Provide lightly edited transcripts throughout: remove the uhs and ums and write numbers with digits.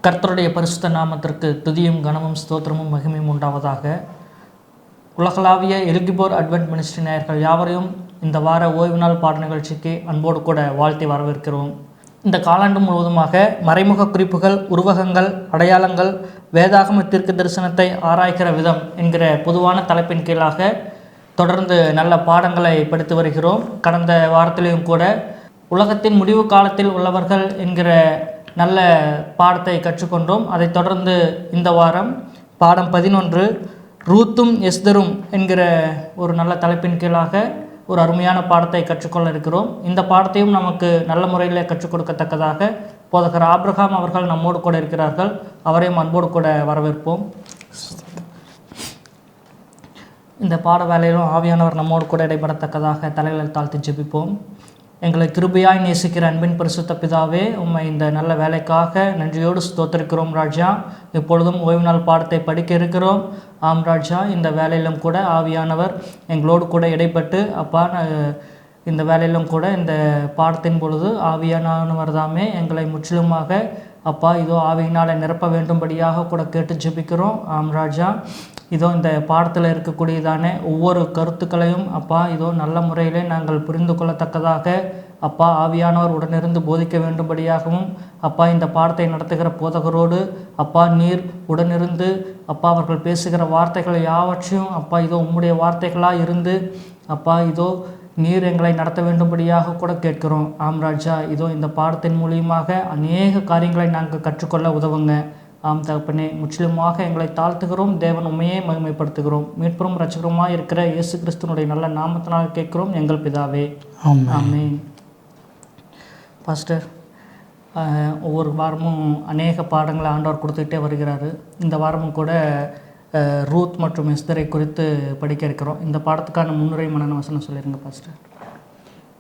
கர்த்தருடைய பரிசுத்த நாமத்திற்கு துதியும் கனமும் ஸ்தோத்திரமும் மகிமையும் உண்டாவதாக. உலகளாவிய எல்கிபோர் அட்வென்ட் மினிஸ்ட்ரி நேயர்கள் யாவரையும் இந்த வார ஓய்வு நாள் பாட நிகழ்ச்சிக்கு அன்போடு கூட வாழ்த்தி வரவேற்கிறோம். இந்த காலாண்டு முழுவதுமாக மறைமுக குறிப்புகள், உருவகங்கள், அடையாளங்கள், வேதாகம தீர்க்க தரிசனத்தை ஆராய்கிற விதம் என்கிற பொதுவான தலைப்பின் கீழாக தொடர்ந்து நல்ல பாடங்களை படித்து வருகிறோம். கடந்த வாரத்திலையும் கூட உலகத்தின் முடிவு காலத்தில் உள்ளவர்கள் என்கிற நல்ல பாடத்தை கற்றுக்கொண்டோம். அதைத் தொடர்ந்து இந்த வாரம் பாடம் 11 ரூத்தும் எஸ்தரும் என்கிற ஒரு நல்ல தலைப்பின் கீழாக ஒரு அருமையான பாடத்தை கற்றுக்கொள்ள இருக்கிறோம். இந்த பாடத்தையும் நமக்கு நல்ல முறையில் கற்றுக் கொடுக்கத்தக்கதாக போதகர் ஆபிரகாம் அவர்கள் நம்மோடு கூட இருக்கிறார்கள். அவரையும் அன்போடு கூட வரவேற்போம். இந்த பாட வேலையிலும் ஆவியானவர் நம்மோடு கூட இடைபெறத்தக்கதாக தலைகளை தாழ்த்தி ஜெபிப்போம். எங்களை கிருபையாய் நேசிக்கிற அன்பின் பரிசுத்த பிதாவே, உம்மை இந்த நல்ல வேலைக்காக நன்றியோடு ஸ்தோத்திரிக்கிறோம் ராஜா. இப்பொழுதும் ஓய்வு நாள் பாடத்தை படிக்க இருக்கிறோம். ஆம் ராஜா, இந்த வேலையிலும் கூட ஆவியானவர் எங்களோடு கூட இடைப்பட்டு அப்பா இந்த வேலையிலும் கூட இந்த பாடத்தின் பொழுது ஆவியானவர் தாமே எங்களை முற்றிலுமாக அப்பா இதோ ஆவியினால் நிரப்ப வேண்டும்படியாக கூட கேட்டு ஜெபிக்கிறோம். ஆம் ராஜா, இதோ இந்த பாடத்தில் இருக்கக்கூடியதான ஒவ்வொரு கருத்துக்களையும் அப்பா இதோ நல்ல முறையிலே நாங்கள் புரிந்து கொள்ளத்தக்கதாக அப்பா ஆவியானவர் உடனிருந்து போதிக்க வேண்டும்படியாகவும் அப்பா இந்த பாடத்தை நடத்துகிற போதகரோடு அப்பா நீர் உடனிருந்து அப்பா அவர்கள் பேசுகிற வார்த்தைகள் யாவற்றையும் அப்பா இதோ உம்முடைய வார்த்தைகளாக இருந்து அப்பா இதோ நீர் எங்களை நடத்த வேண்டும்படியாக கூட கேட்கிறோம். ஆம் ராஜா, இதோ இந்த பாடத்தின் மூலியமாக அநேக காரியங்களை நாங்கள் கற்றுக்கொள்ள உதவுங்க. ஆம் தகப்பனே, முற்றிலுமாக எங்களை தாழ்த்துகிறோம். தேவன் உண்மையே மகிமைப்படுத்துகிறோம். மீட்பரும் இரட்சகருமாய் இருக்கிற இயேசு கிறிஸ்துனுடைய நல்ல நாமத்தினால் கேட்கிறோம் எங்கள் பிதாவே, ஆமென். பாஸ்டர், ஒவ்வொரு வாரமும் அநேக பாடங்களை ஆண்டவர் கொடுத்துக்கிட்டே வருகிறாரு. இந்த வாரமும் கூட ரூத் மற்றும் எஸ்தரை குறித்து படிக்க இருக்கிறோம். இந்த பாடத்துக்கான முன்னுரை மனன வசனம் சொல்லிடுங்க பாஸ்டர்.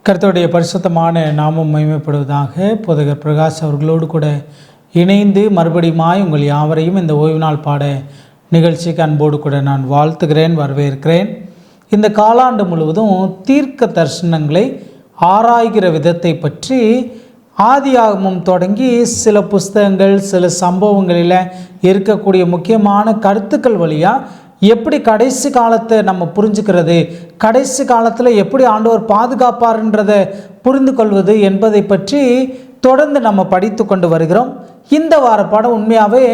கர்த்தருடைய பரிசுத்தமான நாமம் மகிமைப்படுவதாக. போதகர் பிரகாஷ் அவர்களோடு கூட இணைந்து மறுபடியுமாய் உங்கள் யாவரையும் இந்த ஓய்வு நாள் பாட நிகழ்ச்சிக்கு அன்போடு கூட நான் வாழ்த்துகிறேன், வரவேற்கிறேன். இந்த காலாண்டு முழுவதும் தீர்க்க தரிசனங்களை ஆராய்கிற விதத்தை பற்றி ஆதியாகமம் தொடங்கி சில புஸ்தகங்கள், சில சம்பவங்களில் இருக்கக்கூடிய முக்கியமான கருத்துக்கள் வழியாக எப்படி கடைசி காலத்தை நம்ம புரிஞ்சுக்கிறது, கடைசி காலத்தில் எப்படி ஆண்டவர் பாதுகாப்பார்ன்றதை புரிந்து கொள்வது என்பதை பற்றி தொடர்ந்து நம்ம படித்து கொண்டு வருகிறோம். இந்த வார பாடம் உண்மையாகவே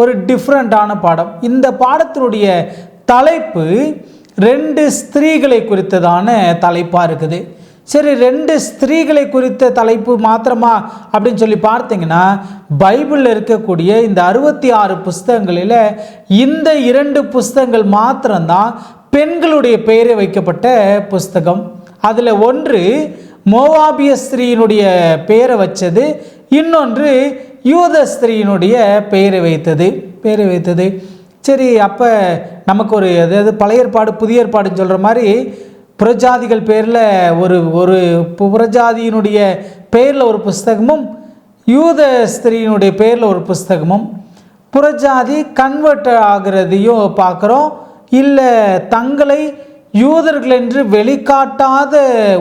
ஒரு டிஃப்ரெண்ட்டான பாடம். இந்த பாடத்தினுடைய தலைப்பு 2 ஸ்திரீகளை குறித்ததான தலைப்பாக இருக்குது. சரி, 2 ஸ்திரீகளை குறித்த தலைப்பு மாத்திரமா அப்படின்னு சொல்லி பார்த்தீங்கன்னா, பைபிளில் இருக்கக்கூடிய இந்த 66 புஸ்தகங்களில் இந்த 2 புஸ்தகங்கள் மாத்திரம்தான் பெண்களுடைய பெயரை வைக்கப்பட்ட புஸ்தகம். அதில் ஒன்று மோவாபிய ஸ்திரீயினுடைய பெயரை வச்சது, இன்னொன்று யூத ஸ்திரீயினுடைய பெயரை வைத்தது. சரி, அப்போ நமக்கு ஒரு அதாவது பழைய ஏற்பாடு புதிய ஏற்பாடுன்னு சொல்கிற மாதிரி புறஜாதிகள் பேரில் ஒரு புறஜாதியினுடைய பெயரில் ஒரு புஸ்தகமும், யூத ஸ்திரீயினுடைய பெயரில் ஒரு புஸ்தகமும், புறஜாதி கன்வெர்ட் ஆகிறதையும் பார்க்குறோம். இல்லை தங்களை யூதர்கள் என்று வெளிக்காட்டாத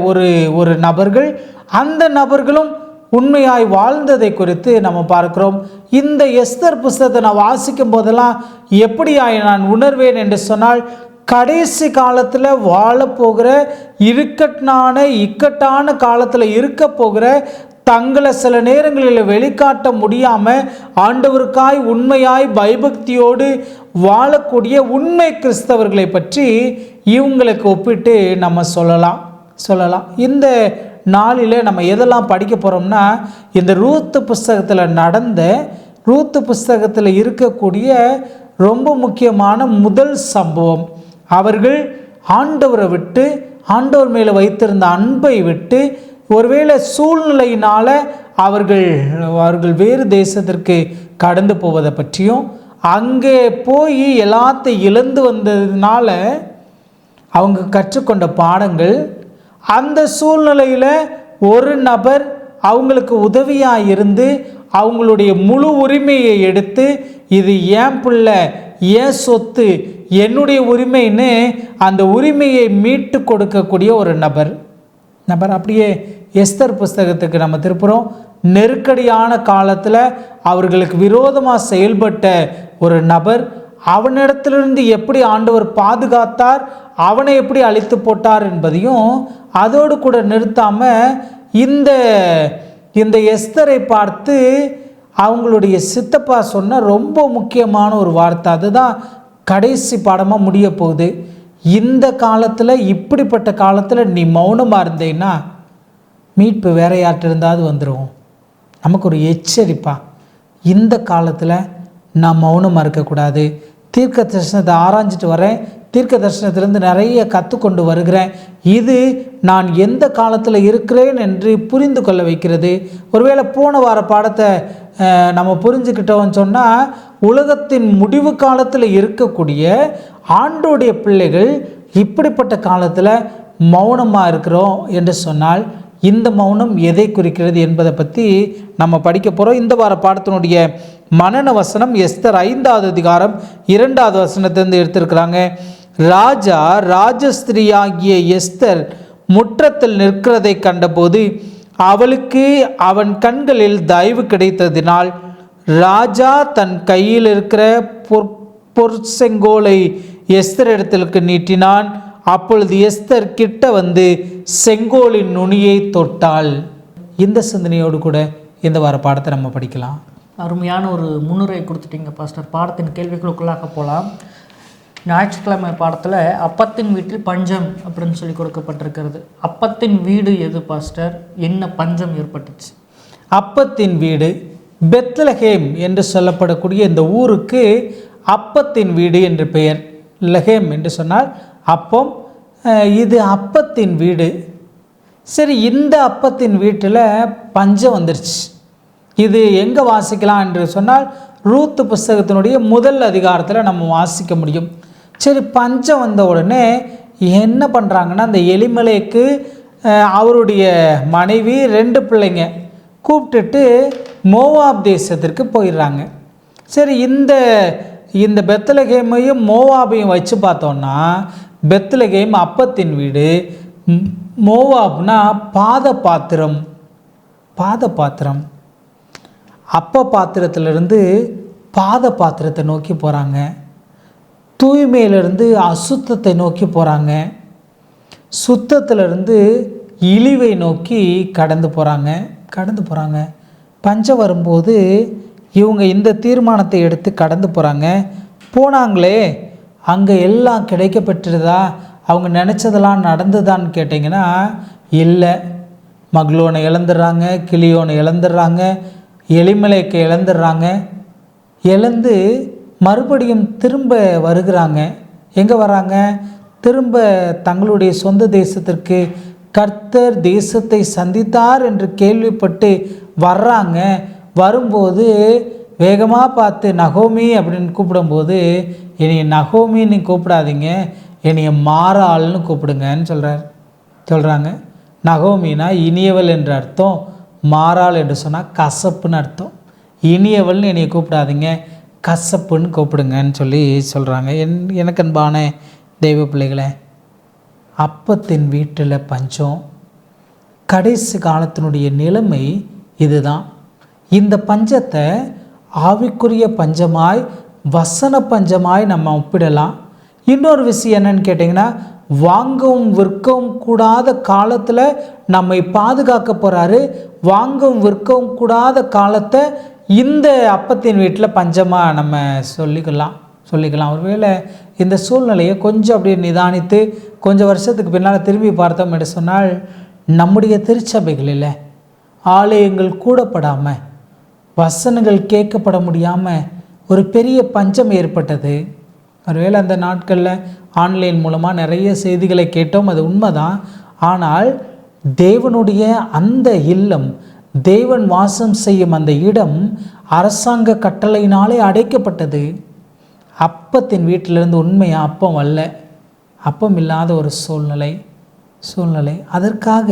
ஒரு நபர்கள், அந்த நபர்களும் உண்மையாய் வாழ்ந்ததை குறித்து நம்ம பார்க்கிறோம். இந்த எஸ்தர் புஸ்தகத்தை நான் வாசிக்கும் போதெல்லாம் எப்படியாய் நான் உணர்வேன் என்று சொன்னால், கடைசி காலத்தில் வாழப்போகிற இக்கட்டான காலத்தில் இருக்க போகிற தங்களை சில நேரங்களில் வெளிக்காட்ட முடியாமல் ஆண்டவருக்காய் உண்மையாய் பயபக்தியோடு வாழக்கூடிய உண்மை கிறிஸ்தவர்களை பற்றி இவங்களுக்கு ஒப்பிட்டு நம்ம சொல்லலாம். இந்த நாளில் நம்ம எதெல்லாம் படிக்க போகிறோம்னா, இந்த ரூத்து புஸ்தகத்தில் இருக்கக்கூடிய ரொம்ப முக்கியமான முதல் சம்பவம். அவர்கள் ஆண்டவரை விட்டு, ஆண்டவர் மேலே வைத்திருந்த அன்பை விட்டு, ஒருவேளை சூழ்நிலையினால் அவர்கள் வேறு தேசத்திற்கு கடந்து போவதை பற்றியும், அங்கே போய் எல்லாத்தையும் இழந்து வந்ததுனால அவங்க கற்றுக்கொண்ட பாடங்கள், அந்த சூழ்நிலையில் ஒரு நபர் அவங்களுக்கு உதவியாக இருந்து அவங்களுடைய முழு உரிமையை எடுத்து, இது ஏன் பிள்ளை, ஏன் சொத்து, என்னுடைய உரிமைன்னு அந்த உரிமையை மீட்டு கொடுக்கக்கூடிய ஒரு நபர் அப்படியே எஸ்தர் புஸ்தகத்துக்கு நம்ம திருப்புறோம். நெருக்கடியான காலத்தில் அவர்களுக்கு விரோதமாக செயல்பட்ட ஒரு நபர், அவனிடத்திலிருந்து எப்படி ஆண்டவர் பாதுகாத்தார், அவனை எப்படி அழித்து போட்டார் என்பதையும் அதோடு கூட நிறுத்தாமல் இந்த எஸ்தரை பார்த்து அவங்களுடைய சித்தப்பா சொன்ன ரொம்ப முக்கியமான ஒரு வார்த்தை, அதுதான் கடைசி பாடமாக முடிய போகுது. இந்த காலத்தில், இப்படிப்பட்ட காலத்தில் நீ மௌனமாக இருந்தேன்னா மீட்பு வேற யார்கிட்ட இருந்தாவது வந்துடும். நமக்கு ஒரு எச்சரிப்பா. இந்த காலத்தில் நான் மௌனமாக இருக்கக்கூடாது. தீர்க்க தரிசனத்தை ஆராய்ஞ்சிட்டு வரேன், தீர்க்க தரிசனத்திலேருந்து நிறைய கற்றுக்கொண்டு வருகிறேன். இது நான் எந்த காலத்தில் இருக்கிறேன் என்று புரிந்து கொள்ள வைக்கிறது. ஒருவேளை போன வார பாடத்தை நம்ம புரிஞ்சுக்கிட்டோம்னு சொன்னால், உலகத்தின் முடிவு காலத்தில் இருக்கக்கூடிய ஆண்டோடைய பிள்ளைகள் இப்படிப்பட்ட காலத்தில் மௌனமாக இருக்கிறோம் என்று சொன்னால், இந்த மௌனம் எதை குறிக்கிறது என்பதை பற்றி நம்ம படிக்க போகிறோம். இந்த வார பாடத்தினுடைய மனன வசனம் எஸ்தர் 5வது அதிகாரம் 2வது வசனத்திலிருந்து எடுத்திருக்கிறாங்க. ராஜா ராஜஸ்திரியாகிய எஸ்தர் முற்றத்தில் நிற்கிறதை கண்டபோது அவளுக்கு அவன் கண்களில் தயவு கிடைத்ததினால் ராஜா தன் கையில் இருக்கிற பொற்செங்கோலை எஸ்தர் இடத்திற்கு நீட்டினான். அப்பொழுது எஸ்தர் கிட்ட வந்து செங்கோலின் நுனியை தொட்டாள். இந்த சிந்தனையோடு கூட இந்த வார பாடத்தை நம்ம படிக்கலாம். அருமையான ஒரு முன்னுரை கொடுத்துட்டீங்க பாஸ்டர். பாடத்தின் கேள்விகளுக்குள்ளாக போகலாம். ஞாயிற்றுக்கிழமை பாடத்தில் அப்பத்தின் வீட்டில் பஞ்சம் அப்படின்னு சொல்லி கொடுக்கப்பட்டிருக்கிறது. அப்பத்தின் வீடு எது பாஸ்டர்? என்ன பஞ்சம் ஏற்பட்டுச்சு? அப்பத்தின் வீடு பெத்லஹேம் என்று சொல்லப்படக்கூடிய இந்த ஊருக்கு அப்பத்தின் வீடு என்று பெயர். லஹேம் என்று சொன்னால் அப்பம், இது அப்பத்தின் வீடு. சரி, இந்த அப்பத்தின் வீட்டில் பஞ்சம் வந்துருச்சு. இது எங்கே வாசிக்கலாம் என்று சொன்னால், ரூத் புஸ்தகத்தினுடைய 1 அதிகாரத்தில் நம்ம வாசிக்க முடியும். சரி, பஞ்சம் வந்த உடனே என்ன பண்ணுறாங்கன்னா, அந்த எலிமலேக்கு அவருடைய மனைவி 2 பிள்ளைங்க கூப்பிட்டுட்டு மோவாப் தேசத்திற்கு போயிடுறாங்க. சரி, இந்த பெத்லகேமையும் மோவாபையும் வச்சு பார்த்தோன்னா, பெத்லகேம் அப்பத்தின் வீடு, மோவாப்னா பாத பாத்திரம். அப்ப பாத்திரத்திலிருந்து பாத பாத்திரத்தை நோக்கி போகிறாங்க. தூய்மையிலிருந்து அசுத்தத்தை நோக்கி போகிறாங்க. சுத்தத்திலிருந்து இழிவை நோக்கி கடந்து போகிறாங்க. பஞ்சம் வரும்போது இவங்க இந்த தீர்மானத்தை எடுத்து கடந்து போனாங்களே, அங்கே எல்லாம் கிடைக்கப்பட்டுருதா, அவங்க நினச்சதெல்லாம் நடந்துதான்னு கேட்டிங்கன்னா இல்லை. மக்லோனை இழந்துடுறாங்க, கிளியோனை இழந்துடுறாங்க, எலிமலேக்கை இழந்துடுறாங்க. இழந்து மறுபடியும் திரும்ப வருகிறாங்க. எங்கே வராங்க? திரும்ப தங்களுடைய சொந்த தேசத்திற்கு. கர்த்தர் தேசத்தை சந்தித்தார் என்று கேள்விப்பட்டு வர்றாங்க. வரும்போது வேகமாக பார்த்து நகோமி அப்படின்னு கூப்பிடும்போது, என்னைய நகோமின்னு கூப்பிடாதீங்க, என்னைய மாறாள்னு கூப்பிடுங்கன்னு சொல்கிறாங்க. நகோமினா இனியவள் என்ற அர்த்தம், மாறாள் என்று சொன்னால் கசப்புன்னு அர்த்தம். இனியவள்னு என்னைய கூப்பிடாதீங்க, கசப்புன்னு கூப்பிடுங்கன்னு சொல்கிறாங்க. எனக்கு அன்பான தெய்வ பிள்ளைகளே, அப்பத்தின் வீட்டில் பஞ்சம், கடைசி காலத்தினுடைய நிலைமை இதுதான். இந்த பஞ்சத்தை ஆவிக்குரிய பஞ்சமாய், வசன பஞ்சமாய் நம்ம ஒப்பிடலாம். இன்னொரு விஷயம் என்னன்னு கேட்டிங்கன்னா, வாங்கவும் விற்கவும் கூடாத காலத்தில் நம்மை பாதுகாக்க போகிறாரு. வாங்கவும் விற்கவும் கூடாத காலத்தை இந்த அப்பத்தின் வீட்டில் பஞ்சமாக நம்ம சொல்லிக்கலாம். ஒருவேளை இந்த சூழ்நிலையை கொஞ்சம் அப்படியே நிதானித்து கொஞ்சம் வருஷத்துக்கு பின்னால் திரும்பி பார்த்தோம் என்று சொன்னால், நம்முடைய திருச்சபைகளில் ஆலயங்கள் கூடப்படாமல், வசனங்கள் கேட்கப்பட முடியாமல் ஒரு பெரிய பஞ்சம் ஏற்பட்டது. ஒருவேளை அந்த நாட்களில் ஆன்லைன் மூலமாக நிறைய செய்திகளை கேட்டோம், அது உண்மைதான். ஆனால் தேவனுடைய அந்த இல்லம், தேவன் வாசம் செய்யும் அந்த இடம் அரசாங்க கட்டளையினாலே அடைக்கப்பட்டது. அப்பத்தின் வீட்டிலிருந்து உண்மையாக அப்பம் அல்ல, அப்பம் இல்லாத ஒரு சூழ்நிலை. அதற்காக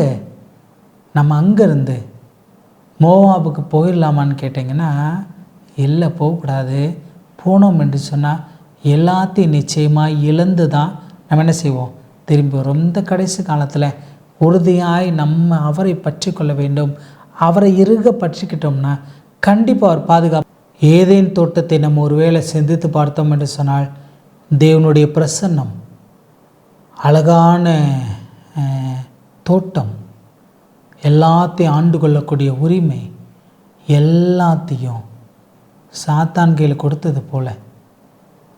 நம்ம அங்கேருந்து மோவாபுக்கு போயிடலாமான்னு கேட்டிங்கன்னா, இல்லை, போகக்கூடாது. போனோம் என்று சொன்னால் எல்லாத்தையும் நிச்சயமாக இழந்து தான் நம்ம என்ன செய்வோம், திரும்பி வரும். இந்த கடைசி காலத்தில் உறுதியாய் நம்ம அவரை பற்றி கொள்ள வேண்டும். அவரை இறுக பற்றிக்கிட்டோம்னா கண்டிப்பாக அவர் பாதுகாப்பு. ஏதேன் தோட்டத்தை நம்ம ஒருவேளை சிந்தித்து பார்த்தோம் என்று சொன்னால், தேவனுடைய பிரசன்னம், அழகான தோட்டம், எல்லாத்தையும் ஆண்டு கொள்ளக்கூடிய உரிமை, எல்லாத்தையும் சாத்தான் கையில் கொடுத்தது போல்,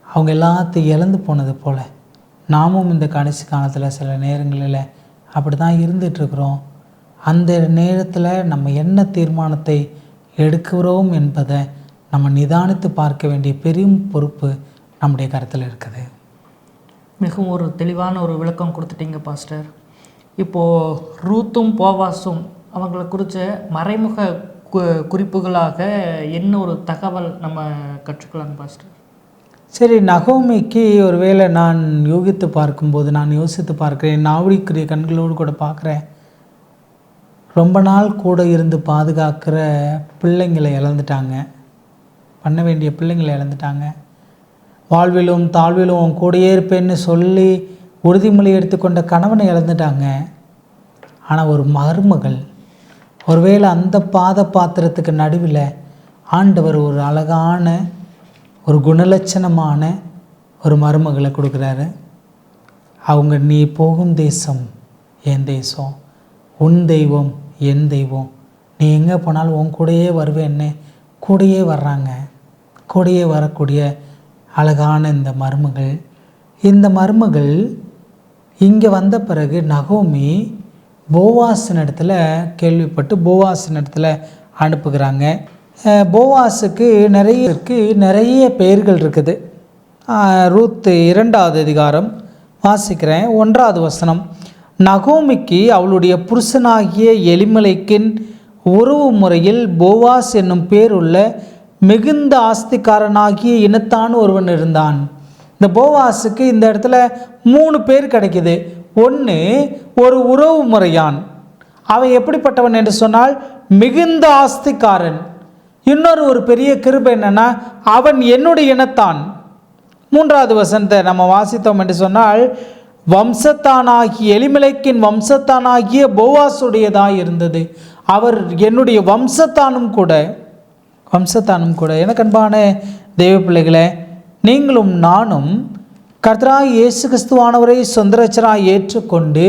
அவங்க எல்லாத்தையும் இழந்து போனது போல், நாமும் இந்த கடைசி காலத்தில் சில நேரங்களில் அப்படி தான் இருந்துகிட்ருக்குறோம். அந்த நேரத்தில் நம்ம என்ன தீர்மானத்தை எடுக்கிறோம் என்பதை நம்ம நிதானித்து பார்க்க வேண்டிய பெரும் பொறுப்பு நம்முடைய கருத்தில் இருக்குது. மிகவும் ஒரு தெளிவான ஒரு விளக்கம் கொடுத்துட்டீங்க பாஸ்டர். இப்போது ரூத்தும் போவாசும் அவங்களை குறித்த மறைமுக குறிப்புகளாக என்ன ஒரு தகவல் நம்ம கற்றுக்கலாம் பாஸ்டர்? சரி, நகோமிக்கு ஒருவேளை நான் யோசித்து பார்க்குறேன், நாவடிக்குரிய கண்களோடு கூட பார்க்குறேன். ரொம்ப நாள் கூட இருந்து பாதுகாக்கிற பிள்ளைங்களை இழந்துட்டாங்க, பண்ண வேண்டிய பிள்ளைங்களை இழந்துட்டாங்க. வாழ்விலும் தாழ்விலும் அவன் கூடயே இருப்பேன்னு சொல்லி உறுதிமொழி எடுத்துக்கொண்ட கணவனை இழந்துட்டாங்க. ஆனால் ஒரு மருமகள், ஒருவேளை அந்த பாத்திரத்துக்கு நடுவில் ஆண்டவர் ஒரு அழகான ஒரு குணலட்சணமான ஒரு மருமகளை கொடுக்குறாரு. அவங்க, நீ போகும் தேசம் என் தேசம், உன் தெய்வம் என் தெய்வம், நீ எங்கே போனாலும் உன் கூடையே வருவேன்னு கூடையே வர்றாங்க. கூடையே வரக்கூடிய அழகான இந்த மருமகள் இங்கே வந்த பிறகு நகோமி போவாசின் இடத்துல கேள்விப்பட்டு போவாசின் இடத்துல அனுப்புகிறாங்க. போவாஸுக்கு நிறைய பெயர்கள் இருக்குது. ரூத் 2வது அதிகாரம் வாசிக்கிறேன், 1வது வசனம். நகோமிக்கு அவளுடைய புருஷனாகிய எலிமலைக்கின் உறவு முறையில் போவாஸ் என்னும் பேருள்ள மிகுந்த ஆஸ்திக்காரனாகிய இனத்தான் ஒருவன் இருந்தான். இந்த போவாஸுக்கு இந்த இடத்துல 3 பேர் கிடைக்குது. ஒன்று, ஒரு உறவு முறையான். அவன் எப்படிப்பட்டவன் என்று சொன்னால் மிகுந்த ஆஸ்திக்காரன். இன்னொரு ஒரு பெரிய கிருபை என்னன்னா, அவன் என்னுடைய இனத்தான். 3வது வசனத்தை நம்ம வாசித்தோம் என்று சொன்னால், வம்சத்தானாகிய எலிமெலேக்கின் வம்சத்தானாகிய போவாசுடையதாக இருந்தது. அவர் என்னுடைய வம்சத்தானும் கூட. எனக்கு அன்பான தெய்வ பிள்ளைகளே, நீங்களும் நானும் கர்த்தராய் இயேசு கிறிஸ்துவானவரை சொந்த ரட்சகராய் ஏற்றுக்கொண்டு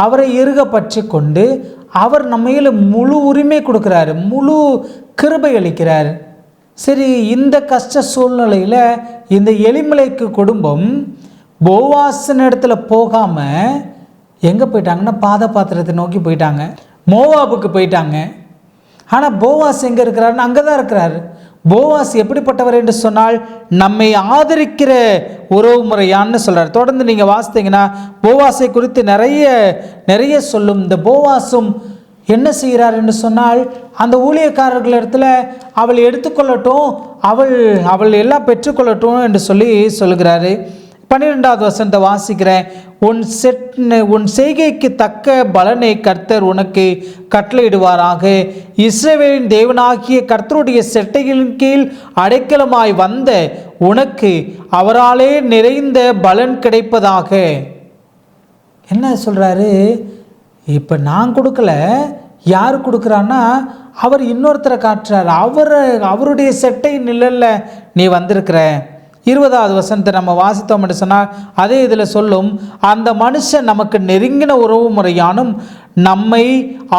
அவரை இறுக பற்றி கொண்டு அவர் நம்மையில் முழு உரிமை கொடுக்குறாரு, முழு கிருபை அளிக்கிறார். சரி, இந்த கஷ்ட சூழ்நிலையில் இந்த எலிமலைக்கு குடும்பம் போவாசின் இடத்துல போகாமல் எங்கே போயிட்டாங்கன்னா பாத்திரத்தை நோக்கி போயிட்டாங்க, மோவாபுக்கு போயிட்டாங்க. ஆனால் போவாஸ் எங்கே இருக்கிறாருன்னு அங்கே தான் இருக்கிறார். போவாஸ் எப்படிப்பட்டவர் என்று சொன்னால் நம்மை ஆதரிக்கிற உறவு முறையான்னு சொல்கிறார். தொடர்ந்து நீங்கள் வாசித்தீங்கன்னா போவாஸை குறித்து நிறைய சொல்லும். இந்த போவாஸும் என்ன செய்கிறார் என்று சொன்னால், அந்த ஊழியக்காரர்களிடத்தில் அவள் எடுத்துக்கொள்ளட்டும், அவள் எல்லாம் பெற்றுக்கொள்ளட்டும் என்று சொல்லுகிறாரு. 12வது வசனத்தை வாசிக்கிறேன். உன் செய்கைக்கு தக்க பலனை கர்த்தர் உனக்கு கட்டளையிடுவாராக. இஸ்ரவேலின் தேவனாகிய கர்த்தருடைய செட்டைகளின் கீழ் அடைக்கலமாய் வந்த உனக்கு அவராலே நிறைந்த பலன் கிடைப்பதாக. என்ன சொல்கிறாரு? இப்போ நான் கொடுக்கல, யார் கொடுக்குறான்னா அவர் இன்னொருத்தரை காட்டுறார். அவருடைய செட்டை நிழல்ல நீ வந்திருக்கிற. 20வது வசனத்தை நம்ம வாசித்தோம் என்று சொன்னால் அதே இதில் சொல்லும், அந்த மனுஷன் நமக்கு நெருங்கின உறவு முறையானும் நம்மை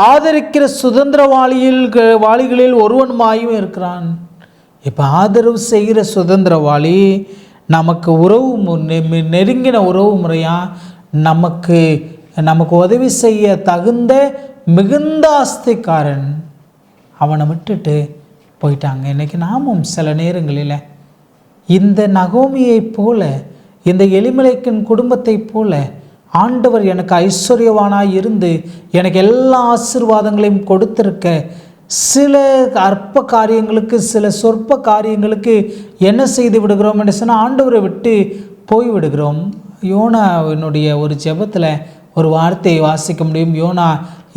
ஆதரிக்கிற சுதந்திரவாளிகளில் ஒருவனுமாயும் இருக்கிறான். இப்போ ஆதரவு செய்கிற சுதந்திரவாளி, நமக்கு நெருங்கின உறவு முறையா, நமக்கு உதவி செய்ய தகுந்த மிகுந்த ஆஸ்திக்காரன். அவனை விட்டுட்டு போயிட்டாங்க. இன்றைக்கி நாமும் சில நேரங்களில் இந்த நகோமியை போல, இந்த எலிமெலேக்கின் குடும்பத்தை போல, ஆண்டவர் எனக்கு ஐஸ்வர்யவானாய் இருந்து எனக்கு எல்லா ஆசீர்வாதங்களையும் கொடுத்திருக்க, சில அற்ப காரியங்களுக்கு, சில சொற்ப காரியங்களுக்கு என்ன செய்து விடுகிறோம் என்று சொன்னால் ஆண்டவரை விட்டு போய்விடுகிறோம். யோனாவினுடைய ஒரு ஜெபத்தில் ஒரு வார்த்தையை வாசிக்க முடியும். யோனா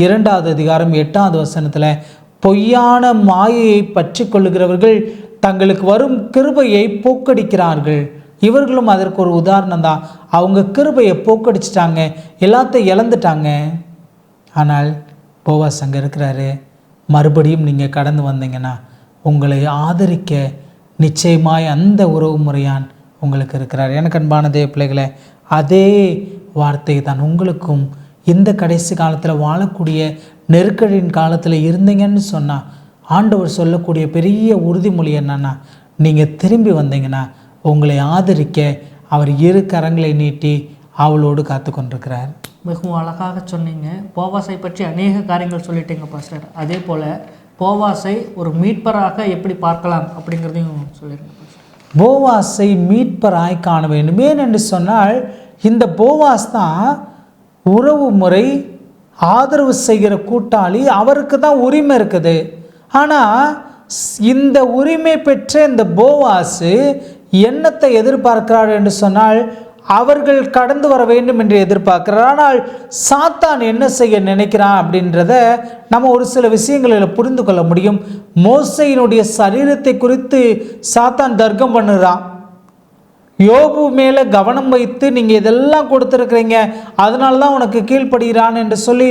2வது அதிகாரம் 8வது வசனத்தில், பொய்யான மாயையை பற்றி கொள்ளுகிறவர்கள் தங்களுக்கு வரும் கிருபையை போக்கடிக்கிறார்கள். இவர்களும் அதற்கு ஒரு உதாரணம் தான். அவங்க கிருபையை போக்கடிச்சிட்டாங்க, எல்லாத்தையும் இழந்துட்டாங்க. ஆனால் போவாஸ் அங்கே இருக்கிறாரு. மறுபடியும் நீங்கள் கடந்து வந்தீங்கன்னா உங்களை ஆதரிக்க நிச்சயமாய் அந்த உறவு முறையான் உங்களுக்கு இருக்கிறார். எனக்கு அன்பான தேவ பிள்ளைகளே, அதே வார்த்தை தான் உங்களுக்கும் இந்த கடைசி காலத்தில் வாழக்கூடிய நெருக்கடியின் காலத்தில் இருந்தீங்கன்னு சொன்னால் ஆண்டவர் சொல்லக்கூடிய பெரிய உறுதிமொழி என்னன்னா, நீங்கள் திரும்பி வந்தீங்கன்னா உங்களை ஆதரிக்க அவர் இரு கரங்களை நீட்டி அவளோடு காத்து கொண்டிருக்கிறார். மிகவும் அழகாக சொன்னீங்க. போவாசை பற்றி அநேக காரியங்கள் சொல்லிட்டீங்க பாஸ்டர். அதே போல் போவாசை ஒரு மீட்பராக எப்படி பார்க்கலாம் அப்படிங்கிறதையும் சொல்லிடுங்க பாஸ்டர். போவாசை மீட்பராய் காண வேண்டும். ஏனென்று சொன்னால் இந்த போவாஸ் தான் உறவு முறை ஆதரவு செய்கிற கூட்டாளி. அவருக்கு தான் உரிமை இருக்குது. ஆனால் இந்த உரிமை பெற்ற இந்த போவாசு என்னத்தை எதிர்பார்க்கிறார் என்று சொன்னால் அவர்கள் கடந்து வர வேண்டும் என்று எதிர்பார்க்கிறார். ஆனால் சாத்தான் என்ன செய்ய நினைக்கிறான் அப்படின்றத நம்ம ஒரு சில விஷயங்களில் புரிந்து கொள்ள முடியும். மோசையினுடைய சரீரத்தை குறித்து சாத்தான் தர்க்கம் பண்ணுறான். யோபு மேலே கவனம் வைத்து நீங்கள் இதெல்லாம் கொடுத்துருக்குறீங்க, அதனால தான் உனக்கு கீழ்ப்படுகிறான் என்று சொல்லி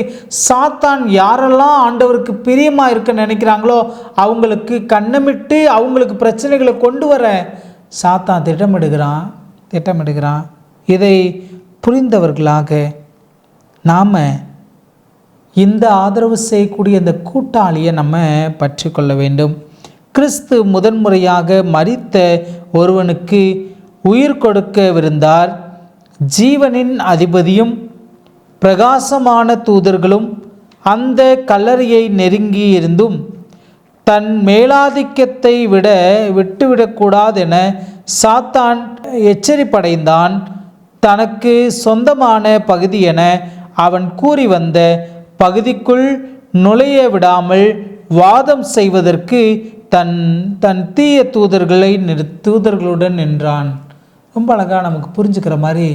சாத்தான் யாரெல்லாம் ஆண்டவருக்கு பிரியமாக இருக்க நினைக்கிறாங்களோ அவங்களுக்கு கண்ணமிட்டு அவங்களுக்கு பிரச்சனைகளை கொண்டு வர சாத்தான் திட்டமிடுகிறான். இதை புரிந்தவர்களாக நாம் இந்த ஆதரவு செய்யக்கூடிய இந்த கூட்டாளியை நம்ம பற்றி கொள்ள வேண்டும். கிறிஸ்து முதன்முறையாக மரித்த ஒருவனுக்கு உயிர் கொடுக்கவிருந்தார். ஜீவனின் அதிபதியும் பிரகாசமான தூதர்களும் அந்த கல்லறையை நெருங்கி இருந்தும் தன் மேலாதிக்கத்தை விட்டுவிடக்கூடாதென சாத்தான் எச்சரிப்படைந்தான். தனக்கு சொந்தமான பகுதி என அவன் கூறி வந்த பகுதிக்குள் நுழைய விடாமல் வாதம் செய்வதற்கு தன் தீய தூதர்களுடன் நின்றான். ரொம்ப அழகாக நமக்கு புரிஞ்சுக்கிற மாதிரி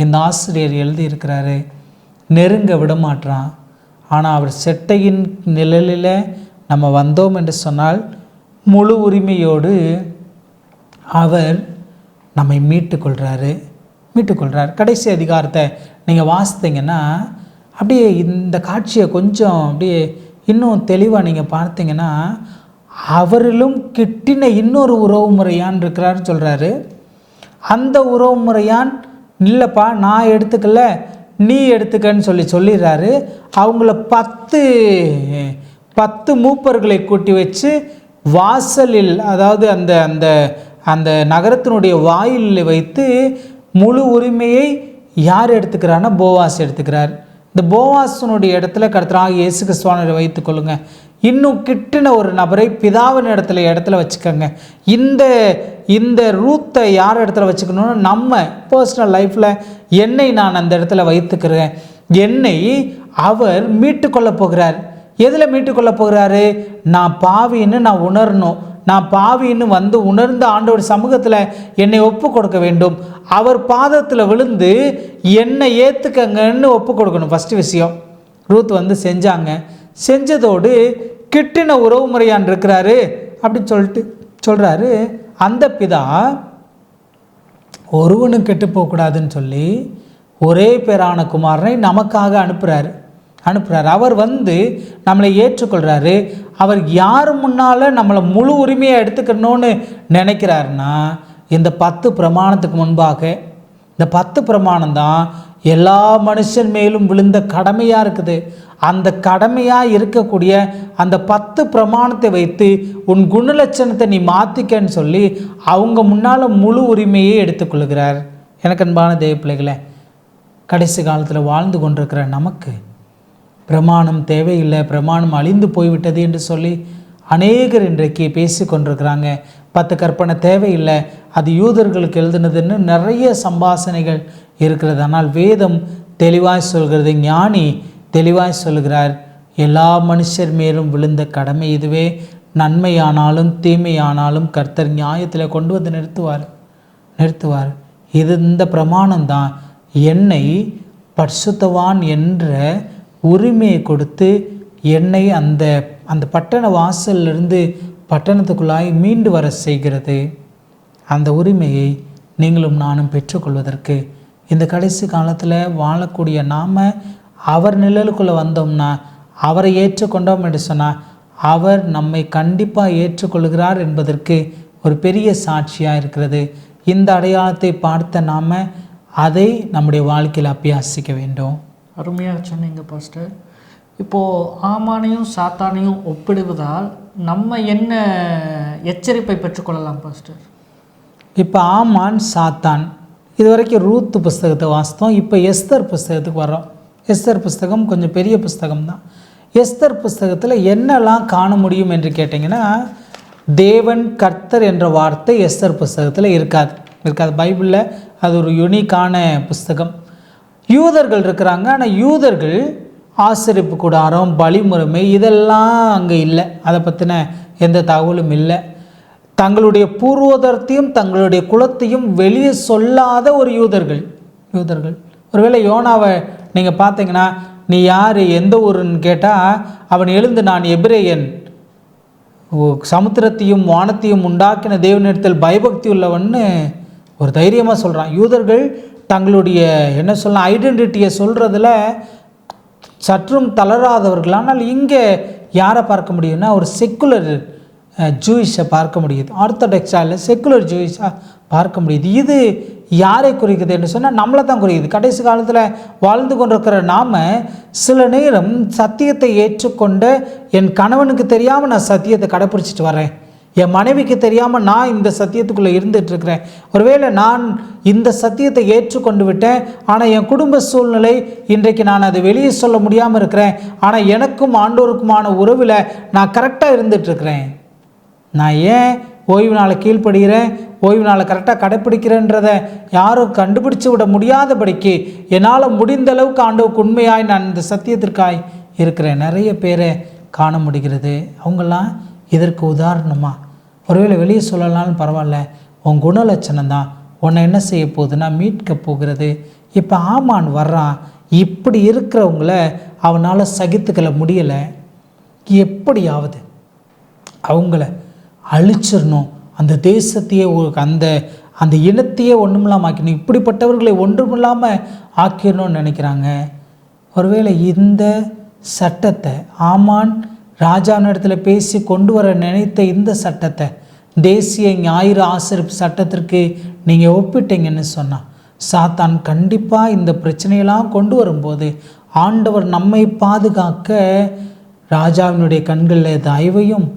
இந்த ஆசிரியர் எழுதியிருக்கிறாரு. நெருங்க விடமாட்டான். ஆனால் அவர் செட்டையின் நிழலில் நம்ம வந்தோம் என்று சொன்னால் முழு உரிமையோடு அவர் நம்மை மீட்டுக்கொள்கிறார். கடைசி அதிகாரத்தை நீங்கள் வாசித்தீங்கன்னா அப்படியே இந்த காட்சியை கொஞ்சம் அப்படியே இன்னும் தெளிவாக நீங்கள் பார்த்தீங்கன்னா அவரிலும் கிட்டின இன்னொரு உறவு முறையான் இருக்கிறார் சொல்கிறாரு. அந்த உறவு முறையான் இல்லைப்பா நான் எடுத்துக்கல நீ எடுத்துக்கன்னு சொல்லிடுறாரு. அவங்கள 10 மூப்பர்களை கூட்டி வச்சு வாசலில், அதாவது அந்த அந்த அந்த நகரத்தினுடைய வாயிலில் வைத்து முழு உரிமையை யார் எடுத்துக்கிறான்னா போவாஸ் எடுத்துக்கிறார். இந்த போவாசனுடைய இடத்துல கர்த்தராகிய இயேசு கிறிஸ்துவை வைத்து கொள்ளுங்க. இன்னும் கிட்டின ஒரு நபரை பிதாவின் இடத்துல வச்சுக்கோங்க. இந்த ரூத்தை யார் இடத்துல வச்சுக்கணும்னா நம்ம பர்சனல் லைஃப்பில் என்னை நான் அந்த இடத்துல வைத்துக்கிறேன். என்னை அவர் மீட்டுக்கொள்ள போகிறார். எதில் மீட்டுக்கொள்ள போகிறாரு? நான் பாவின்னு நான் உணரணும். நான் பாவின்னு உணர்ந்து ஆண்டவர் சமூகத்தில் என்னை ஒப்பு கொடுக்க வேண்டும். அவர் பாதத்தில் விழுந்து என்னை ஏற்றுக்கங்கன்னு ஒப்பு கொடுக்கணும். ஃபஸ்ட்டு விஷயம் ரூத் செஞ்சாங்க. செஞ்சதோடு கிட்டின உறவு முறையான் இருக்கிறாரு அப்படின்னு சொல்கிறாரு. அந்த பிதா ஒருவனும் கெட்டு போகக்கூடாதுன்னு சொல்லி ஒரே பேரான குமாரனை நமக்காக அனுப்புகிறார். அவர் நம்மளை ஏற்றுக்கொள்கிறாரு. அவர் யார் முன்னால் நம்மளை முழு உரிமையை எடுத்துக்கணும்னு நினைக்கிறாருன்னா இந்த 10 பிரமாணத்துக்கு முன்பாக இந்த 10 பிரமாணம் தான் எல்லா மனுஷன் மேலும் விழுந்த கடமையாக இருக்குது. அந்த கடமையாக இருக்கக்கூடிய அந்த 10 பிரமாணத்தை வைத்து உன் குணலட்சணத்தை நீ மாற்றிக்கன்னு சொல்லி அவங்க முன்னால் முழு உரிமையை எடுத்துக்கொள்கிறார். எனக்கு அன்பான தேவ பிள்ளைகளே, கடைசி காலத்தில் வாழ்ந்து கொண்டிருக்கிற நமக்கு பிரமாணம் தேவையில்லை, பிரமாணம் அழிந்து போய்விட்டது என்று சொல்லி அநேகர் இன்றைக்கு பேசி கொண்டிருக்கிறாங்க. 10 கற்பனை தேவையில்லை, அது யூதர்களுக்கு எழுதுனதுன்னு நிறைய சம்பாசனைகள் இருக்கிறது. ஆனால் வேதம் தெளிவாய் சொல்கிறது, ஞானி தெளிவாய் சொல்கிறார், எல்லா மனுஷர் மேலும் விழுந்த கடமை இதுவே. நன்மையானாலும் தீமையானாலும் கர்த்தர் நியாயத்தில் கொண்டு வந்து நிறுத்துவார். இந்த பிரமாணம்தான் என்னை பரிசுத்தவான் என்ற உரிமையை கொடுத்து என்னை அந்த பட்டண வாசலிலிருந்து பட்டணத்துக்குள்ளாய் மீண்டு வர செய்கிறது. அந்த உரிமையை நீங்களும் நானும் பெற்றுக்கொள்வதற்கு இந்த கடைசி காலத்தில் வாழக்கூடிய நாம் அவர் நிழலுக்குள்ளே வந்தோம்னா, அவரை ஏற்றுக்கொண்டோம் என்று சொன்னால், அவர் நம்மை கண்டிப்பாக ஏற்றுக்கொள்கிறார் என்பதற்கு ஒரு பெரிய சாட்சியாக இருக்கிறது. இந்த அடையாளத்தை பார்த்த நாம் அதை நம்முடைய வாழ்க்கையில் அபியாசிக்க வேண்டும். அருமையாக சொன்னீங்க பாஸ்டர். இப்போது ஆமானையும் சாத்தானையும் ஒப்பிடுவதால் நம்ம என்ன எச்சரிப்பை பெற்றுக்கொள்ளலாம் பாஸ்டர்? இப்போ ஆமான் சாத்தான், இது வரைக்கும் ரூத்து புஸ்தகத்தை வாசித்தோம். இப்போ எஸ்தர் புஸ்தகத்துக்கு வர்றோம். எஸ்தர் புஸ்தகம் கொஞ்சம் பெரிய புஸ்தகம் தான். எஸ்தர் புஸ்தகத்தில் என்னெல்லாம் காண முடியும் என்று கேட்டிங்கன்னா, தேவன் கர்த்தர் என்ற வார்த்தை எஸ்தர் புஸ்தகத்தில் இருக்காது. பைபிளில் அது ஒரு யூனிக்கான புஸ்தகம். யூதர்கள் இருக்கிறாங்க, ஆனால் யூதர்கள் ஆசரிப்பு கூடாரம், பலிமுறைமை இதெல்லாம் அங்கே இல்லை. அதை பற்றின எந்த தகவலும் இல்லை. தங்களுடைய பூர்வதத்தையும் தங்களுடைய குலத்தையும் வெளியே சொல்லாத ஒரு யூதர்கள். ஒருவேளை யோனாவை நீங்கள் பார்த்தீங்கன்னா, நீ யார், எந்த ஊருன்னு கேட்டால் அவன் எழுந்து, நான் எபிரேயன், சமுத்திரத்தையும் வானத்தையும் உண்டாக்கின தேவனிடத்தில் பயபக்தி உள்ளவன்னு ஒரு தைரியமாக சொல்கிறான். யூதர்கள் தங்களுடைய என்ன சொல்லலாம் ஐடென்டிட்டியை சொல்கிறதுல சற்றும் தளராதவர்கள். ஆனால் இங்கே யாரை பார்க்க முடியும்னா, ஒரு செக்குலர் ஜூயிஷை பார்க்க முடியுது. ஆர்த்தடாக்ஸாக இல்லை, செக்குலர் ஜூயிஷாக பார்க்க முடியுது. இது யாரை குறிக்குது என்று சொன்னால் நம்மளை தான் குறிக்குது. கடைசி காலத்தில் வாழ்ந்து கொண்டிருக்கிற நாம் சில நேரம் சத்தியத்தை ஏற்றுக்கொண்ட, என் கணவனுக்கு தெரியாமல் நான் சத்தியத்தை கடைப்பிடிச்சிட்டு வரேன், என் மனைவிக்கு தெரியாமல் நான் இந்த சத்தியத்துக்குள்ளே இருந்துகிட்ருக்கிறேன். ஒருவேளை நான் இந்த சத்தியத்தை ஏற்றுக்கொண்டு விட்டேன், ஆனால் என் குடும்ப சூழ்நிலை இன்றைக்கு நான் அதை வெளியே சொல்ல முடியாமல் இருக்கிறேன். ஆனால் எனக்கும் ஆண்டோருக்குமான உறவில் நான் கரெக்டாக இருந்துகிட்ருக்கிறேன். நான் ஏன் ஓய்வு நாளை கீழ்ப்படுகிறேன், ஓய்வு நாளை கரெக்டாக கடைப்பிடிக்கிறேன்றதை யாரும் கண்டுபிடிச்சு விட முடியாதபடிக்கு என்னால் முடிந்த அளவுக்கு ஆண்டவருக்கு உண்மையாய் நான் இந்த சத்தியத்திற்காய் இருக்கிறேன். நிறைய பேரை காண முடிகிறது. அவங்கெல்லாம் இதற்கு உதாரணமாக. ஒருவேளை வெளியே சொல்லலாம்னு பரவாயில்ல, உன் குணலட்சணம் தான் உன்னை என்ன செய்ய போகுதுன்னா மீட்க போகிறது. இப்போ ஆமான் வர்றான். இப்படி இருக்கிறவங்கள அவனால் சகித்துக்கல முடியலை. எப்படியாவது அவங்கள அழிச்சிடணும், அந்த தேசத்தையே அந்த இனத்தையே ஒன்றுமில்லாமல் ஆக்கணும், இப்படிப்பட்டவர்களை ஒன்றுமில்லாமல் ஆக்கிடணும்னு நினைக்கிறாங்க. ஒருவேளை இந்த சட்டத்தை ஆமான் ராஜாவினிடத்தில் பேசி கொண்டு வர நினைத்த இந்த சட்டத்தை, தேசிய ஞாயிறு ஆசரிப்பு சட்டத்திற்கு நீங்கள் ஒப்பிட்டீங்கன்னு சொன்னால், சாத்தான் கண்டிப்பாக இந்த பிரச்சனையெல்லாம் கொண்டு வரும்போது ஆண்டவர் நம்மை பாதுகாக்க ராஜாவினுடைய கண்களில் தயவையும்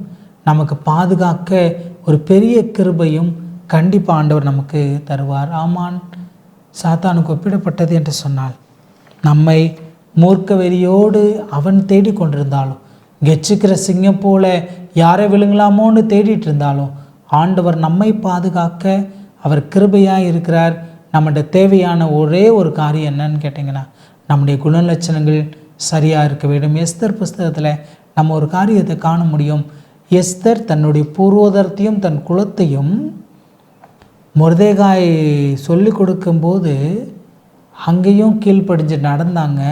நமக்கு பாதுகாக்க ஒரு பெரிய கிருபையும் கண்டிப்பாக ஆண்டவர் நமக்கு தருவார். ஆமான் சாத்தானுக்கு ஒப்பிடப்பட்டது என்று சொன்னால், நம்மை மூர்க்க வெறியோடு அவன் தேடி கொண்டிருந்தாலும், கெச்சிக்கிற சிங்கம் போல யாரை விழுங்கலாமோன்னு தேடிட்டு இருந்தாலும், ஆண்டவர் நம்மை பாதுகாக்க அவர் கிருபையாக இருக்கிறார். நம்முடைய தேவையான ஒரே ஒரு காரியம் என்னன்னு கேட்டிங்கன்னா, நம்முடைய குணலட்சணங்கள் சரியாக இருக்க வேண்டும். எஸ்தர் புஸ்தகத்தில் நம்ம ஒரு காரியத்தை காண முடியும். எஸ்தர் தன்னுடைய பூர்வோதரத்தையும் தன் குலத்தையும் மொர்தெகாய் சொல்லி கொடுக்கும்போது அங்கேயும் கீழ்ப்படிஞ்சு நடந்தாங்க.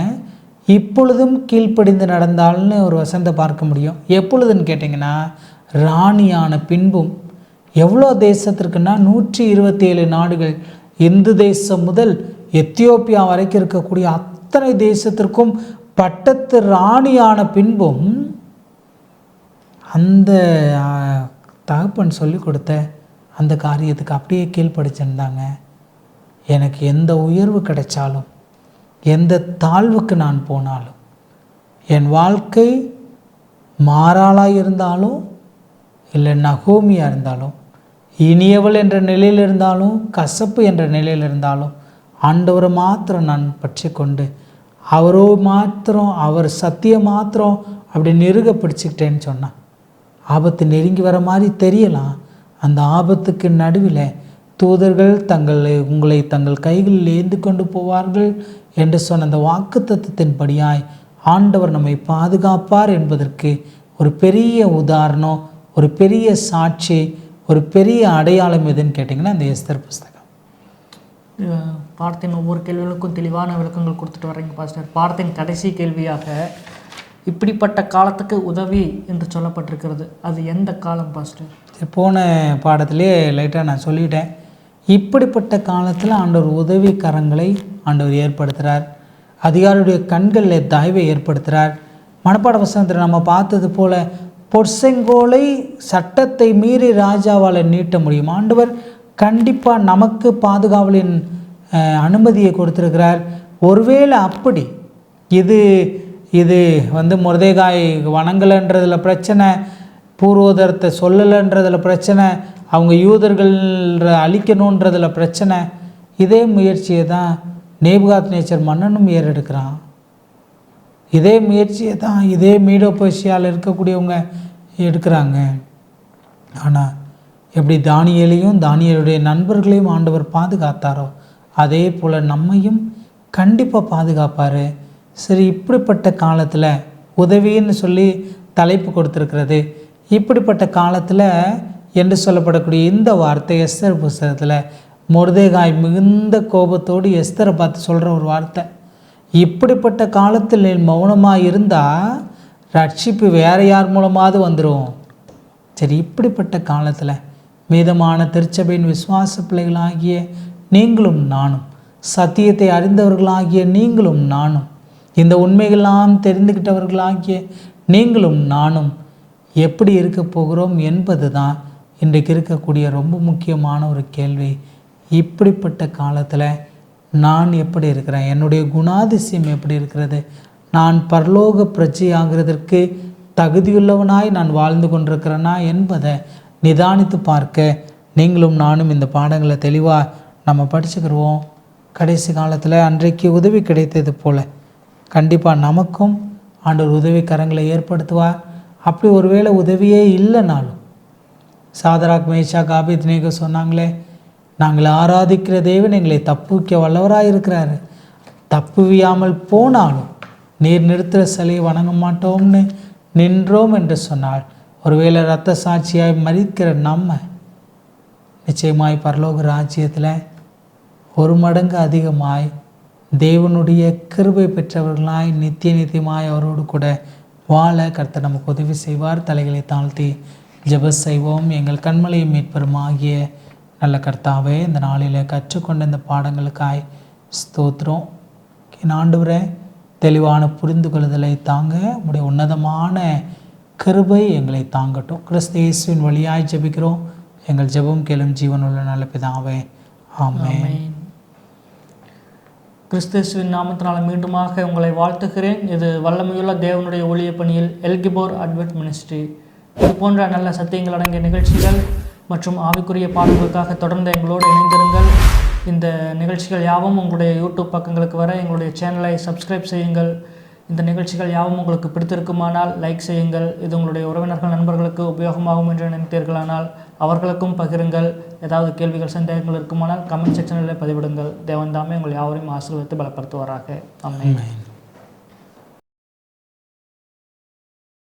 இப்பொழுதும் கீழ்ப்படிந்து நடந்தால்னு ஒரு வசனத்தை பார்க்க முடியும். எப்பொழுதுன்னு கேட்டிங்கன்னா, ராணியான பின்பும். எவ்வளோ தேசத்திற்குன்னா 127 நாடுகள், இந்து தேசம் முதல் எத்தியோப்பியா வரைக்கும் இருக்கக்கூடிய அத்தனை தேசத்திற்கும் பட்டத்து ராணியான பின்பும் அந்த தகப்பன் சொல்லி கொடுத்த அந்த காரியத்துக்கு அப்படியே கீழ்ப்படிச்சிருந்தாங்க. எனக்கு எந்த உயர்வு கிடைச்சாலும், எந்த தாழ்வுக்கு நான் போனாலும், என் வாழ்க்கை மாறாளாக இருந்தாலும் இல்லை நகோமியாக இருந்தாலும், இனியவள் என்ற நிலையில் இருந்தாலும் கசப்பு என்ற நிலையில் இருந்தாலும், ஆண்டவரை மாத்திரம் நான் பற்றி கொண்டு அவரோ மாத்திரம் அவர் சத்தியம் மாத்திரம் அப்படி நெருக பிடிச்சிக்கிட்டேன்னு சொன்னான். ஆபத்து நெருங்கி வர மாதிரி தெரியலாம். அந்த ஆபத்துக்கு நடுவில் தூதர்கள் உங்களை தங்கள் கைகளில் ஏந்தி கொண்டு போவார்கள் என்று சொன்ன அந்த வாக்குத்தத்தத்தின்படியாய் ஆண்டவர் நம்மை பாதுகாப்பார் என்பதற்கு ஒரு பெரிய உதாரணம், ஒரு பெரிய சாட்சி, ஒரு பெரிய அடையாளம் எதுன்னு கேட்டிங்கன்னா இந்த எஸ்தர் புஸ்தகம். பாடத்தின் ஒவ்வொரு கேள்விகளுக்கும் தெளிவான விளக்கங்கள் கொடுத்துட்டு வரீங்க பாஸ்டர். பாடத்தின் கடைசி கேள்வியாக, இப்படிப்பட்ட காலத்துக்கு உதவி என்று சொல்லப்பட்டிருக்கிறது, அது எந்த காலம் பாஸ்டர்? போன பாடத்திலே லைட்டாக நான் சொல்லிட்டேன். இப்படிப்பட்ட காலத்தில் ஆண்டவர் உதவி கரங்களை ஆண்டவர் ஏற்படுத்துகிறார். அதிகாரியுடைய கண்களில் தயவை ஏற்படுத்துகிறார். மனப்பாட வசனத்தில் நம்ம பார்த்தது போல பொற்செங்கோலை சட்டத்தை மீறி ராஜாவால் நீட்ட முடியும். ஆண்டவர் கண்டிப்பாக நமக்கு பாதுகாவலின் அனுமதியை கொடுத்துருக்கிறார். ஒருவேளை அப்படி இது மொர்தெகாய் வணங்கலைன்றதில் பிரச்சனை, பூர்வோதரத்தை சொல்லலைன்றதில் பிரச்சனை, அவங்க யூதர்கள் அழிக்கணுன்றதில் பிரச்சனை. இதே முயற்சியை தான் நேபுகாத்நேச்சர் மன்னனும் ஏறெடுக்கிறான். இதே முயற்சியை தான் இதே மீடோபேசியாவில் இருக்கக்கூடியவங்க எடுக்கிறாங்க. ஆனால் எப்படி தானியேலையும் தானியேலுடைய நண்பர்களையும் ஆண்டவர் பாதுகாத்தாரோ அதே போல் நம்மையும் கண்டிப்பாக பாதுகாப்பார். சரி, இப்படிப்பட்ட காலத்தில் உதவின்னு சொல்லி தலைப்பு கொடுத்துருக்கிறது. இப்படிப்பட்ட காலத்தில் என்று சொல்லப்படக்கூடிய இந்த வார்த்தை எஸ்தர் புஸ்தகத்தில் மொர்தெகாய் மிகுந்த கோபத்தோடு எஸ்தரை பார்த்து சொல்கிற ஒரு வார்த்தை. இப்படிப்பட்ட காலத்தில் நீ மௌனமாக இருந்தால் ரட்சிப்பு வேறு யார் மூலமாவது வந்துடும். சரி, இப்படிப்பட்ட காலத்தில் மீதமான திருச்சபையின் விசுவாச பிள்ளைகளாகிய நீங்களும் நானும், சத்தியத்தை அறிந்தவர்களாகிய நீங்களும் நானும், இந்த உண்மைகள்லாம் தெரிந்துக்கிட்டவர்களாகிய நீங்களும் நானும் எப்படி இருக்க போகிறோம் என்பது தான் இன்றைக்கு இருக்கக்கூடிய ரொம்ப முக்கியமான ஒரு கேள்வி. இப்படிப்பட்ட காலத்தில் நான் எப்படி இருக்கிறேன்? என்னுடைய குணாதிசயம் எப்படி இருக்கிறது? நான் பரலோக பிரஜையாகிறதற்கு தகுதியுள்ளவனாய் நான் வாழ்ந்து கொண்டிருக்கிறேனா என்பதை நிதானித்து பார்க்க நீங்களும் நானும் இந்த பாடங்களை தெளிவாக நம்ம படிச்சுக்கிடுவோம். கடைசி காலத்தில் அன்றைக்கு உதவி கிடைத்தது போல் கண்டிப்பாக நமக்கும் ஆண்டவர் உதவி கரங்களை ஏற்படுத்துவார். அப்படி ஒருவேளை உதவியே இல்லைனாலும் சாதராக் மேஷாக் ஆபேத்நேகோ சொன்னாங்களே, நாங்கள் ஆராதிக்கிற தேவன் எங்களை தப்புவிக்க வல்லவராக இருக்கிறாரு, தப்புவியாமல் போனாலும் நீர் நிறுத்துகிற சிலையை வணங்க மாட்டோம்னு நின்றோம் என்று சொன்னால், ஒருவேளை இரத்த சாட்சியாய் மரிக்கிற நம்ம நிச்சயமாய் பரலோக ராஜ்யத்தில் ஒரு மடங்கு அதிகமாய் தேவனுடைய கிருபை பெற்றவர்களாய் நித்தியமாய் அவரோடு கூட வாழ கர்த்தர் நமக்கு உதவி செய்வார். தலைகளை தாழ்த்தி ஜெபம் செய்வோம். எங்கள் கண்மலையும் மீட்பெருமாகிய நல்ல கர்த்தாவே, இந்த நாளில் கற்றுக்கொண்ட இந்த பாடங்களுக்காய் ஸ்தோத்திரம். ஆண்டவரே, தெளிவான புரிந்து கொள்ளுதலை தாங்க, உடைய உன்னதமான கிருபை எங்களை தாங்கட்டும். கிறிஸ்து இயேசுவின் வழியாய் ஜெபிக்கிறோம். எங்கள் ஜெபம் கேளும் ஜீவனுள்ள நல்ல பிதாவே, ஆமென். கிறிஸ்துவின் நாமத்தினால் மீண்டுமாக உங்களை வாழ்த்துகிறேன். இது வல்லமையுள்ள தேவனுடைய ஊழிய பணியில் எல்கிபோர் அட்வென்ட் மினிஸ்ட்ரி. இது போன்ற நல்ல சத்தியங்கள் அடங்கிய நிகழ்ச்சிகள் மற்றும் ஆவிக்குரிய பாடங்களுக்காக தொடர்ந்து எங்களோடு இணைந்திருங்கள். இந்த நிகழ்ச்சிகள் யாவும் உங்களுடைய யூடியூப் பக்கங்களுக்கு வர எங்களுடைய சேனலை சப்ஸ்கிரைப் செய்யுங்கள். இந்த நிகழ்ச்சிகள் யாவும் உங்களுக்கு பிடித்திருக்குமானால் லைக் செய்யுங்கள். இது உங்களுடைய உறவினர்கள் நண்பர்களுக்கு உபயோகமாகும் என்று நினைத்தீர்களானால் அவர்களுக்கும் பகிருங்கள். ஏதாவது கேள்விகள் சந்தேகங்கள் இருக்குமானால் கமெண்ட் செக்ஷனில் பதிவிடுங்கள். தேவன் தாமே உங்கள் யாவரையும் ஆசீர்வதித்து பலப்படுத்துவாராக. ஆமென்.